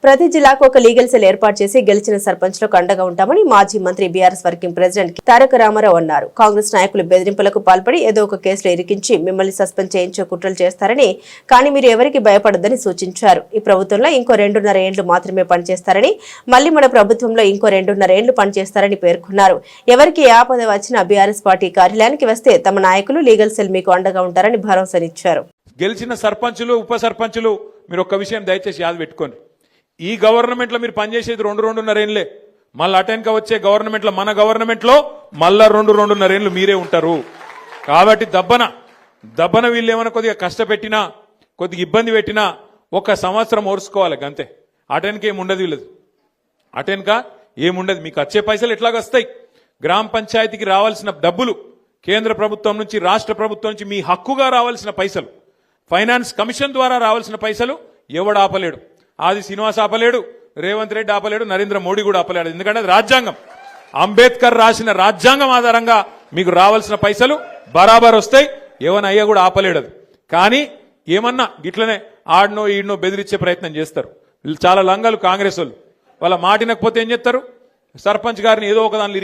ప్రతి జిల్లాకు ఒక లీగల్ సెల్ ఏర్పాటు చేసి గెలిచిన సర్పంచ్లకు అండగా ఉంటామని మాజీ మంత్రి బీఆర్ఎస్ వర్కింగ్ ప్రెసిడెంట్ తారక రామారావు అన్నారు. కాంగ్రెస్ నాయకులు బెదిరింపులకు పాల్పడి ఏదో ఒక కేసులో ఇరికించి మిమ్మల్ని సస్పెండ్ చేయించే కుట్రలు చేస్తారని, కానీ మీరు ఎవరికి భయపడొద్దని సూచించారు. ఈ ప్రభుత్వంలో ఇంకో 2.5 ఏళ్లు మాత్రమే పనిచేస్తారని, మళ్లీ మన ప్రభుత్వంలో ఇంకో 2.5 ఏళ్లు పనిచేస్తారని పేర్కొన్నారు. ఎవరికి ఏ ఆపద వచ్చినా బీఆర్ఎస్ పార్టీ కార్యాలయానికి వస్తే తమ నాయకులు లీగల్ సెల్ మీకు అండగా ఉంటారని భరోసానిచ్చారు. గెలిచిన సర్పంచులు ఉప సర్పంచులు మీరు ఒక్క విషయం దయచేసి యాద పెట్టుకోండి. ఈ గవర్నమెంట్ లో మీరు పనిచేసేది 2.5 ఏళ్లే. మళ్ళీ అటెన్క వచ్చే గవర్నమెంట్ లో మన గవర్నమెంట్ లో మళ్ళా 2.5 ఏళ్లు మీరే ఉంటారు. కాబట్టి దబ్బన వీళ్ళు ఏమైనా కొద్దిగా కష్టపెట్టినా కొద్దిగా ఇబ్బంది పెట్టినా 1 సంవత్సరం ఓర్చుకోవాలి అంతే. అటెన్క ఏముండదు, వీళ్ళది అటెన్క ఏముండదు. మీకు వచ్చే పైసలు ఎట్లాగ వస్తాయి? గ్రామ పంచాయతీకి రావాల్సిన డబ్బులు కేంద్ర ప్రభుత్వం నుంచి రాష్ట్ర ప్రభుత్వం నుంచి మీ హక్కుగా రావాల్సిన పైసలు, ఫైనాన్స్ కమిషన్ ద్వారా రావాల్సిన పైసలు ఎవడు ఆపలేడు. ఆది శ్రీనివాస్ ఆపలేడు, రేవంత్ రెడ్డి ఆపలేడు, నరేంద్ర మోడీ కూడా ఆపలేడు. ఎందుకంటే అది రాజ్యాంగం. అంబేద్కర్ రాసిన రాజ్యాంగం ఆధారంగా మీకు రావాల్సిన పైసలు బరాబర్ వస్తాయి. ఏమన్నా అయ్యా కూడా ఆపలేడు అది. కానీ ఏమన్నా ఇట్లనే ఆడనో ఈడనో బెదిరించే ప్రయత్నం చేస్తారు. వీళ్ళు చాలా లంగాలు కాంగ్రెస్ వాళ్ళు. వాళ్ళ మాటినకపోతే ఏం చేస్తారు? సర్పంచ్ గారిని ఏదో ఒక దానిలో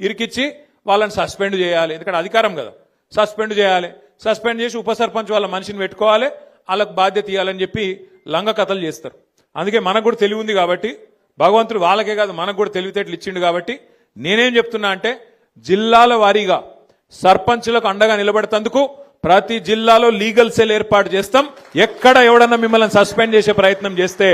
ఇరికిచ్చి వాళ్ళని సస్పెండ్ చేయాలి. ఎందుకంటే అధికారం కదా, సస్పెండ్ చేయాలి. సస్పెండ్ చేసి ఉప సర్పంచ్ వాళ్ళ మనిషిని పెట్టుకోవాలి, వాళ్ళకు బాధ్యత ఇవ్వాలని చెప్పి లంగ కథలు చేస్తారు. అందుకే మనకు కూడా తెలివి ఉంది కాబట్టి, భగవంతుడు వాళ్ళకే కాదు మనకు కూడా తెలివితేటలు ఇచ్చిండు కాబట్టి నేనేం చెప్తున్నా అంటే, జిల్లాల వారీగా సర్పంచులకు అండగా నిలబడతందుకు ప్రతి జిల్లాలో లీగల్ సెల్ ఏర్పాటు చేస్తాం. ఎక్కడ ఎవడన్నా మిమ్మల్ని సస్పెండ్ చేసే ప్రయత్నం చేస్తే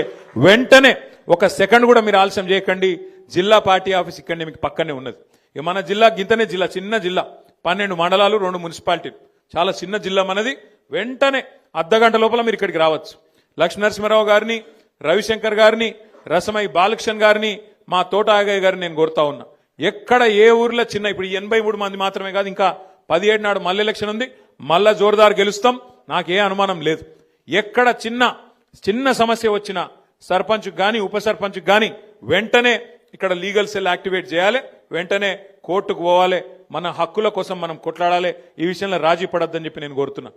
వెంటనే 1 సెకండ్ కూడా మీరు ఆలస్యం చేయకండి. జిల్లా పార్టీ ఆఫీస్ ఇక్కడనే మీకు పక్కనే ఉన్నది. ఇక మన జిల్లా గింతనే జిల్లా, చిన్న జిల్లా, 12 మండలాలు, 2 మున్సిపాలిటీలు, చాలా చిన్న జిల్లా మనది. వెంటనే అర్ధగంట లోపల మీరు ఇక్కడికి రావచ్చు. లక్ష్మీనరసింహారావు గారిని, రవిశంకర్ గారిని, రసమై బాలకృష్ణ గారిని, మా తోట ఆగయ్య గారిని నేను కోరుతా ఉన్నా. ఎక్కడ ఏ ఊర్లో చిన్న, ఇప్పుడు 83 మంది మాత్రమే కాదు, ఇంకా 17 నాడు మళ్ళీ ఎలక్షన్ ఉంది, మళ్ళా జోర్దార్ గెలుస్తాం, నాకే అనుమానం లేదు. ఎక్కడ చిన్న సమస్య వచ్చినా సర్పంచ్ గాని ఉప సర్పంచ్ గాని వెంటనే ఇక్కడ లీగల్ సెల్ యాక్టివేట్ చేయాలి. వెంటనే కోర్టుకు పోవాలి. మన హక్కుల కోసం మనం కొట్లాడాలి. ఈ విషయంలో రాజీ పడొద్దని చెప్పి నేను కోరుతున్నా.